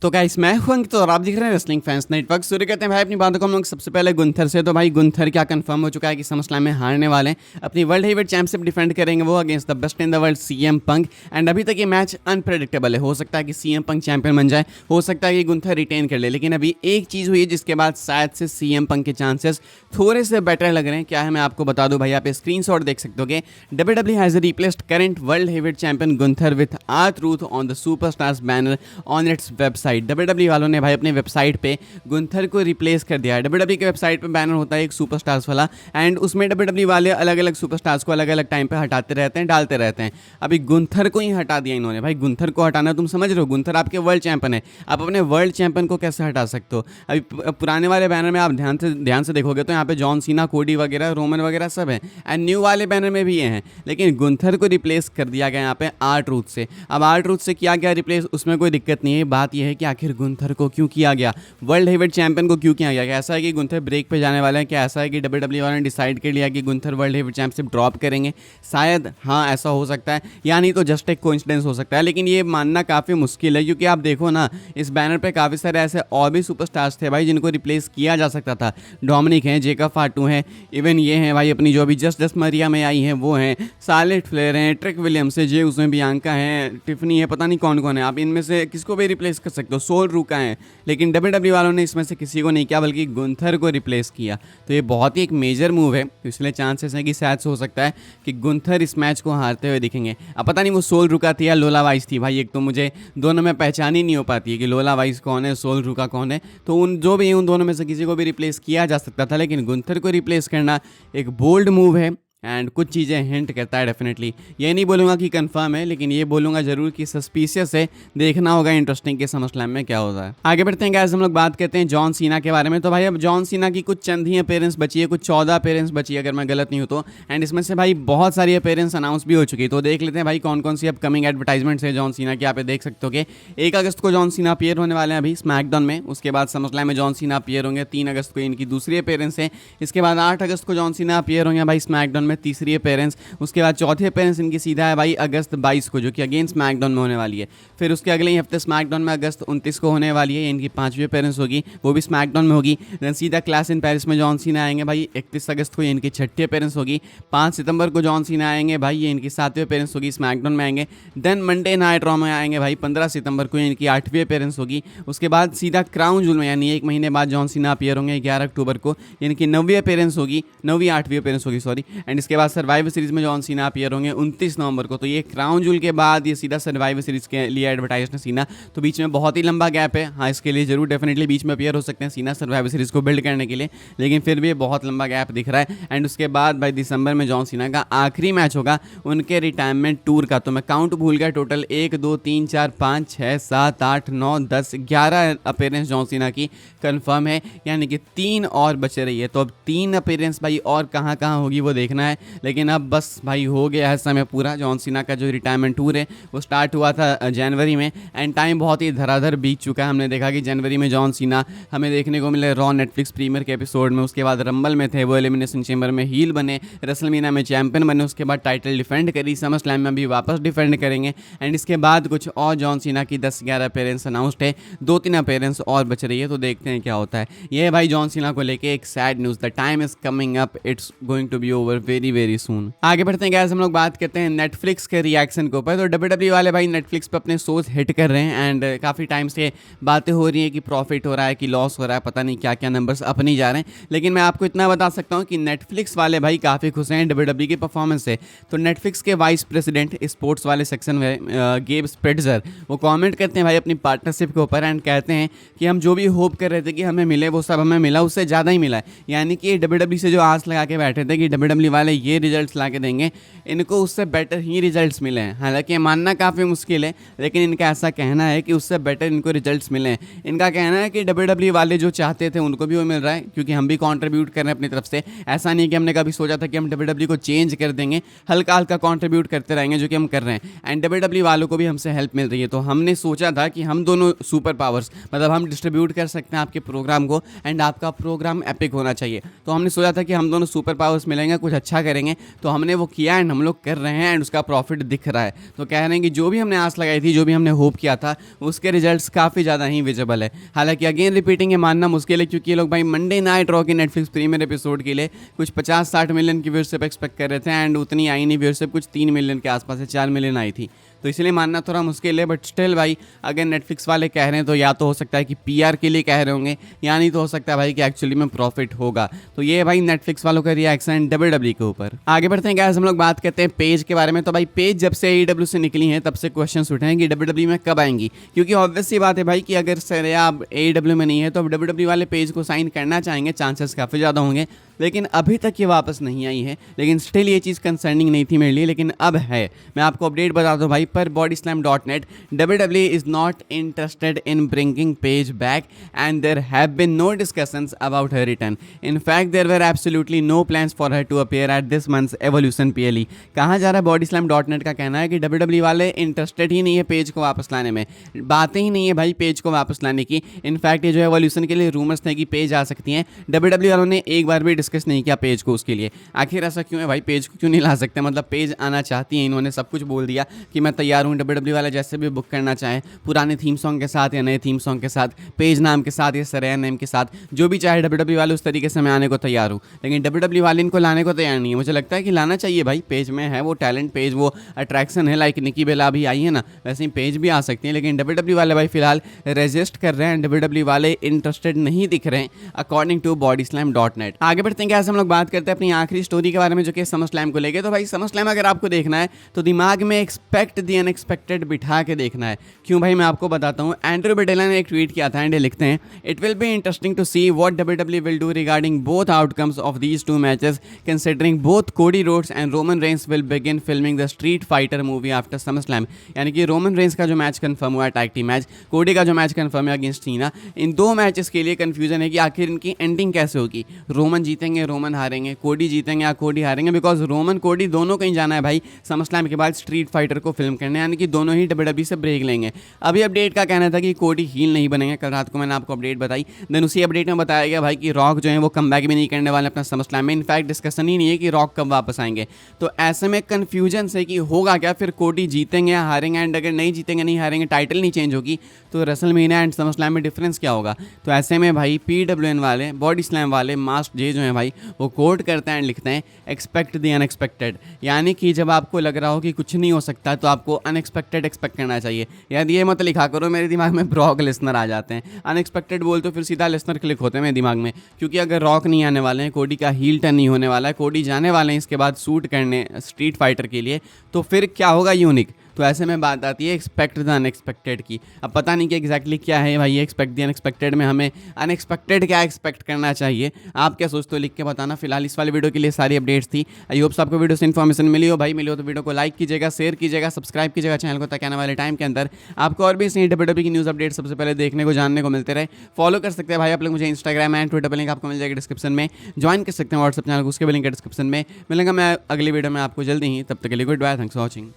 तो गाइस मैं हूं अंकित और आप दिख रहे हैं रेसलिंग फैंस नेटवर्क। शुरू करते हैं भाई अपनी बातों को हम लोग सबसे पहले गुंथर से। तो भाई गुंथर क्या कंफर्म हो चुका है कि समरस्लैम में हारने वाले हैं। अपनी वर्ल्ड हेवीवेट चैंपियनशिप डिफेंड करेंगे वो against the best in the world CM Punk. And अभी तक ये मैच अनप्रेडिक्टेबल है, हो सकता है कि सीएम पंक चैंपियन बन जाए, हो सकता है कि गुंथर रिटेन कर ले, लेकिन अभी एक चीज़ हुई है जिसके बाद शायद से सीएम पंक के चांसेस थोड़े से बेटर लग रहे हैं। क्या है मैं आपको बता दूं भाई, आप स्क्रीनशॉट देख सकते हो कि WWE has replaced current world heavyweight champion Gunther with R-Truth on the superstars banner on its website. WWE वालों ने भाई अपने वेबसाइट पे गुंथर को रिप्लेस कर दिया है। WWE के वेबसाइट पे बैनर होता है एक सुपरस्टार्स वाला, एंड उसमें WWE वाले अलग अलग सुपरस्टार्स को अलग अलग टाइम पे हटाते रहते हैं, डालते रहते हैं। अभी गुंथर को ही हटा दिया इन्होंने। भाई गुंथर को हटाना तुम समझ रहे हो, गुंथर आपके वर्ल्ड चैंपियन है, आप अपने वर्ल्ड चैंपियन को कैसे हटा सकते हो। अभी पुराने वाले बैनर में आप ध्यान से देखोगे तो यहाँ पे जॉन सीना, कोडी वगैरह, रोमन वगैरह सब है, एंड न्यू वाले बैनर में भी ये हैं, लेकिन गुंथर को रिप्लेस कर दिया गया यहाँ पे R-Truth से। अब R-Truth से किया गया रिप्लेस, उसमें कोई दिक्कत नहीं है। बात यह है कि आखिर गुंथर को क्यों किया गया, वर्ल्ड हेवीवेट चैंपियन को क्यों किया गया। क्या ऐसा है कि गुंथर ब्रेक पे जाने वाले हैं? क्या ऐसा है कि WWE वालों ने डिसाइड कर लिया कि Gunther world heavyweight championship drop करेंगे? शायद हाँ ऐसा हो सकता है, या नहीं तो जस्ट एक कोइंसिडेंस हो सकता है, लेकिन ये मानना काफ़ी मुश्किल है क्योंकि आप देखो ना, इस बैनर पे काफ़ी सारे ऐसे और भी सुपरस्टार्स थे भाई जिनको रिप्लेस किया जा सकता था। डोमिनिक हैं, जेकब फाटू हैं, इवन ये हैं भाई अपनी जो अभी जस्ट मरिया में आई हैं वो हैं, सार्लेट फ्लेयर हैं, ट्रिक विलियम्स है, जे उसमें बियांका हैं, टिफनी है, पता नहीं कौन कौन है। आप इनमें से किसको भी रिप्लेस कर सकते हो, सोल रूका है, लेकिन WWE वालों ने इसमें से किसी को नहीं किया बल्कि गुंथर को रिप्लेस किया। तो ये बहुत ही एक मेजर मूव है, तो इसलिए चांसेस हैं कि शायद से हो सकता है कि गुंथर इस मैच को हारते हुए दिखेंगे। अब पता नहीं वो सोल रूका थी या लोला वाइस थी भाई, एक तो मुझे दोनों में पहचान ही नहीं हो पाती है कि लोला वाइस कौन है, सोल रूका कौन है। तो उन जो भी उन दोनों में से किसी को भी रिप्लेस किया जा सकता था, लेकिन गुंथर को रिप्लेस करना एक बोल्ड मूव है एंड कुछ चीज़ें हिंट करता है डेफिनेटली। ये नहीं बोलूँगा कि कंफर्म है, लेकिन ये बोलूँगा जरूर कि सस्पिशियस है। देखना होगा इंटरेस्टिंग के समरस्लैम में क्या होता है। आगे बढ़ते हैं गाइस, हम लोग बात करते हैं जॉन सीना के बारे में। तो भाई अब जॉन सीना की कुछ चंद ही अपीयरेंस बची है, कुछ 14 अपीयरेंस बची है अगर मैं गलत नहीं हूँ तो, एंड इसमें से भाई बहुत सारी अपीयरेंस अनाउंस भी हो चुकी है। तो देख लेते हैं भाई कौन कौन सी अपकमिंग एडवर्टाइजमेंट्स है जॉन सीना की। आप देख सकते हो कि 1 अगस्त को जॉन सीना अपीयर होने वाले हैं अभी स्मैकडाउन में, उसके बाद समरस्लैम में जॉन सीना अपीयर होंगे। 3 अगस्त को इनकी दूसरी अपीयरेंस है, इसके बाद 8 अगस्त को जॉन सीना अपीयर होंगे भाई स्मैकडाउन में, तीसरी अपीयरेंस। उसके बाद चौथी अपीयरेंस इनकी सीधा है भाई अगस्त 22 को, जो कि अगेन स्मैकडाउन में होने वाली है। फिर उसके अगले ही हफ्ते स्मैकडाउन में अगस्त 29 को होने वाली है, इनकी 5वीं अपीयरेंस होगी, वो भी स्मैकडाउन में होगी। देन सीधा क्लैश इन पेरिस में जॉन सीना आएंगे भाई 31 अगस्त को, ये इनकी 6ठी अपीयरेंस होगी। 5 सितंबर को जॉन सीना आएंगे भाई, ये इनकी 7वीं अपीयरेंस होगी, स्मैकडाउन में आएंगे। देन मंडे नाइट रॉ में आएंगे भाई 15 सितंबर को, इनकी 8वीं अपीयरेंस होगी। उसके बाद सीधा क्राउन जूल में, यानी 1 महीने बाद जॉन सीना अपीयर होंगे 11 अक्टूबर को, इनकी 9वीं अपीयरेंस होगी, 9वीं 8वीं अपीयरेंस होगी सॉरी। एंड इसके बाद सर्वाइवर सीरीज में जॉन सीना अपीयर होंगे 29 नवंबर को। तो ये क्राउन जूल के बाद ये सीधा सर्वाइवर सीरीज के लिए एडवर्टाइज है सीना, तो बीच में बहुत ही लंबा गैप है। हाँ इसके लिए जरूर डेफिनेटली बीच में अपीयर हो सकते हैं सीना सर्वाइवर सीरीज को बिल्ड करने के लिए, लेकिन फिर भी बहुत लंबा गैप दिख रहा है। एंड उसके बाद भाई दिसंबर में जॉन सीना का आखिरी मैच होगा उनके रिटायरमेंट टूर का। तो मैं काउंट भूल गया, टोटल 1 2 3 4 5 6 7 8 9 10 11 अपीयरेंस जॉन सीना की कंफर्म है, यानी कि 3 और बचे रही है। तो अब 3 अपीयरेंस भाई और कहाँ कहाँ होगी वो देखना है, लेकिन अब बस भाई हो गया है समय पूरा। जॉन सीना का जो रिटायरमेंट टूर है वो स्टार्ट हुआ था जनवरी में, एंड टाइम बहुत ही धराधर बीत चुका है। हमने देखा कि जनवरी में जॉन सीना हमें देखने को मिले रॉ नेटफ्लिक्स प्रीमियर के एपिसोड में, उसके बाद रंबल में थे, वो एलिमिनेशन चेंबर में हील बने, रेसलमेनिया में चैंपियन बने, उसके बाद टाइटल डिफेंड करी, समरस्लैम में भी वापस डिफेंड करेंगे। एंड इसके बाद कुछ और जॉन सीना की 10-11 अपीयरेंस अनाउंस्ड है, 2-3 अपीयरेंस और बच रही है, तो देखते हैं क्या होता है। ये है भाई जॉन सीना को लेके एक sad news, the time is coming up, it's going to be over very very soon. आगे बढ़ते हैं गाइस, हम लोग बात करते हैं नेटफ्लिक्स के रिएक्शन के ऊपर। तो WWE वाले भाई नेटफ्लिक्स पे अपने शोज हिट कर रहे हैं, एंड काफ़ी टाइम से बातें हो रही हैं कि प्रॉफिट हो रहा है कि लॉस हो रहा है, पता नहीं क्या क्या नंबर्स अपनी जा रहे हैं। लेकिन मैं आपको इतना बता सकता हूं कि नेटफ्लिक्स वाले भाई काफ़ी खुश हैं WWE की परफॉर्मेंस से। तो नेटफ्लिक्स के वाइस प्रेसिडेंट स्पोर्ट्स वाले सेक्शन में गेब स्प्रेट्जर वो कमेंट करते हैं भाई अपनी पार्टनरशिप के ऊपर, एंड कहते हैं कि हम जो भी होप कर रहे थे कि हमें मिले वो सब हमें मिला, उससे ज़्यादा ही मिला है। यानी कि WWE से जो आस लगा के बैठे थे कि WWE वाले ये रिजल्ट्स ला के देंगे, इनको उससे बेटर ही रिजल्ट्स मिले हैं। हालांकि मानना काफ़ी मुश्किल है, लेकिन इनका ऐसा कहना है कि उससे बेटर इनको रिजल्ट्स मिले हैं। इनका कहना है कि WWE वाले जो चाहते थे उनको भी वो मिल रहा है, क्योंकि हम भी कंट्रीब्यूट कर रहे हैं अपनी तरफ से। ऐसा नहीं कि हमने कभी सोचा था कि हम WWE को चेंज कर देंगे, हल्का हल्का कंट्रीब्यूट करते रहेंगे, जो कि हम कर रहे हैं। एंड WWE वालों को भी हमसे हेल्प मिल रही है। तो हमने सोचा था कि हम दोनों सुपर पावर्स, मतलब हम डिस्ट्रीब्यूट कर सकते हैं आपके प्रोग्राम को, एंड आपका प्रोग्राम एपिक होना चाहिए। तो हमने सोचा था कि हम दोनों सुपर पावर्स मिलेंगे, कुछ अच्छा अच्छा करेंगे, तो हमने वो किया एंड हम लोग कर रहे हैं एंड उसका प्रॉफिट दिख रहा है। तो कह रहे हैं कि जो भी हमने आस लगाई थी, जो भी हमने होप किया था, उसके रिजल्ट्स काफ़ी ज़्यादा ही विजिबल है। हालांकि अगेन रिपीटिंग है, मानना मुश्किल है, क्योंकि ये लोग भाई मंडे नाइट रॉ के नेटफ्लिक्स प्रीमियर एपिसोड के लिए कुछ 50-60 मिलियन की व्यूअरशिप एक्सपेक्ट कर रहे थे एंड उतनी आई नहीं व्यूअरशिप, कुछ 3 मिलियन के आसपास है, 4 मिलियन आई थी। तो इसलिए मानना थोड़ा मुश्किल है, बट स्टिल भाई अगर नेटफ्लिक्स वाले कह रहे हैं तो या तो हो सकता है कि पीआर के लिए कह रहे होंगे, या नहीं तो हो सकता है भाई कि एक्चुअली में प्रॉफिट होगा। तो ये भाई नेटफ्लिक्स वालों का रिएक्शन WWE के ऊपर। आगे बढ़ते हैं गाइस, हम लोग बात करते हैं पेज के बारे में। तो भाई पेज जब से AEW से निकली है तब से क्वेश्चन उठे हैं कि WWE में कब आएंगी, क्योंकि ऑब्वियस सी बात है भाई कि अगर श्रेया अब AEW में नहीं है तो अब WWE वाले पेज को साइन करना चाहेंगे, चांसेस काफ़ी ज़्यादा होंगे, लेकिन अभी तक ये वापस नहीं आई है। लेकिन स्टिल ये चीज़ कंसर्निंग नहीं थी मेरे लिए, लेकिन अब है। मैं आपको अपडेट बता दूं भाई, पर bodyslam.net WWE is not interested in bringing Paige back and there have been no discussions about her return. In fact there were absolutely no plans for her to appear at this month's Evolution PLE। कहा जा रहा है, bodyslam.net का कहना है कि WWE वाले interested ही नहीं है पेज को वापस लाने में, बातें ही नहीं है भाई पेज को वापस लाने की। इनफैक्ट ये जो एवोल्यूशन के लिए रूमर्स थे कि पेज आ सकती हैं, WWE वालों ने एक बार भी डिस्कस नहीं किया पेज को उसके लिए। आखिर ऐसा क्यों है भाई, पेज को क्यों नहीं ला सकते? मतलब पेज आना चाहती हैं, इन्होंने सब कुछ बोल दिया कि मैं तैयार हूँ, WWE वाले जैसे भी बुक करना चाहें, पुराने थीम सॉन्ग के साथ या नए थीम सॉन्ग के साथ, पेज नाम के साथ या सरेया नेम के साथ, जो भी चाहे WWE वाले उस तरीके से मैं आने को तैयार हूँ। लेकिन WWE वाले इनको लाने को तैयार नहीं है। मुझे लगता है कि लाना चाहिए भाई, पेज में है वो टैलेंट, पेज वो अट्रैक्शन है, लाइक निकी बेला अभी आई है ना, वैसे ही पेज भी आ सकती है। लेकिन WWE वाले भाई फिलहाल रेजिस्ट कर रहे हैं, WWE वाले इंटरेस्टेड नहीं दिख रहे हैं अकॉर्डिंग टू bodyslam.net। आगे बढ़ते हैं, कैसे हम लोग बात करते हैं अपनी आखिरी स्टोरी के बारे में, जो कि समरस्लैम को लेके। तो भाई समरस्लैम अगर आपको देखना है तो दिमाग में एक्सपेक्ट द अनएक्सपेक्टेड बिठा के देखना है। क्यों भाई, मैं आपको बताता हूँ। एंड्रू बेडेला ने एक ट्वीट किया था एंड ये लिखते हैं, it will be interesting to see what WWE will do regarding both outcomes of these two matches, considering both Cody Rhodes and Roman Reigns will begin filming the Street Fighter movie after SummerSlam. यानी कि Roman Reigns का जो match confirm हुआ है tag team match, कोडी का जो match confirm है अगेंस्ट सीना, इन दो मैचेस के लिए कंफ्यूजन है कि आखिर इनकी एंडिंग कैसे होगी। रोमन जीतेंगे, रोमन हारेंगे, कोडी जीतेंगे या कोडी हारेंगे, बिकॉज रोमन कोडी दोनों कहीं जाना है भाई समरस्लैम के बाद स्ट्रीट फाइटर को फिल्म करने, यानी कि दोनों ही WWE से ब्रेक लेंगे। अभी अपडेट का कहना था कि कोडी हील नहीं बनेंगे, कल रात को मैंने आपको अपडेट बताई। देन उसी अपडेट में बताया गया भाई कि रॉक जो है वो कम बैक भी नहीं करने वाले अपना समरस्लैम में। इनफैक्ट डिस्कशन ही नहीं है कि रॉक कब वापस आएंगे। तो ऐसे में कन्फ्यूजन से कि होगा क्या, फिर कोडी जीतेंगे या हारेंगे, एंड अगर नहीं जीतेंगे नहीं हारेंगे, टाइटल नहीं चेंज होगी, तो रेसलमेनिया एंड समरस्लैम में डिफरेंस क्या होगा। तो ऐसे में भाई PWN वाले, बॉडीस्लैम वाले, मास्टर जे जो है भाई वो कोट करते हैं एंड लिखते हैं, एक्सपेक्ट द अनएक्सपेक्टेड। यानी कि जब आपको लग रहा हो कि कुछ नहीं हो सकता तो आपको अनएक्सपेक्टेड एक्सपेक्ट करना चाहिए। यानी ये मत लिखा करो मेरे दिमाग में ब्रॉक लेसनर आ जाते हैं, अनएक्सपेक्टेड बोल तो फिर सीधा लेसनर क्लिक होते हैं मेरे दिमाग में, क्योंकि अगर रॉक नहीं आने वाले हैं, कोडी का हील टर्न नहीं होने वाला है, कोडी जाने वाले हैं इसके बाद शूट करने स्ट्रीट फाइटर के लिए, तो फिर क्या होगा यूनिक। तो ऐसे में बात आती है एक्सपेक्ट द अनएक्सपेक्टेड की। अब पता नहीं कि एग्जैक्टली क्या है भाई ये एक्सपेक्ट द अनएक्सपेक्टेड में, हमें अनएक्सपेक्टेड क्या एक्सपेक्ट करना चाहिए, आप क्या सोचते हो लिख के बताना। फिलहाल इस वाले वीडियो के लिए सारी अपडेट्स थी। आई होप आपको वीडियो से इन्फॉर्मेशन मिली हो भाई, मिली हो तो वीडियो को लाइक कीजिएगा, शेयर कीजिएगा, सब्सक्राइब कीजिएगा चैनल को, ताकि आने वाले टाइम के अंदर आपको और भी इस WWE की न्यूज़ अपडेट सबसे पहले देखने को जानने को मिलते रहे। फॉलो कर सकते हैं भाई आप लोग मुझे इंस्टाग्राम एंड ट्विटर पर, लिंक आपको मिल जाएगा डिस्क्रिप्शन में। ज्वाइन कर सकते हैं व्हाट्सएप चैनल को, उसके भी लिंक है डिस्क्रिप्शन में। मिलेंगे मैं अगली वीडियो में आपको जल्दी ही, तब तक के लिए good bye, thanks for watching.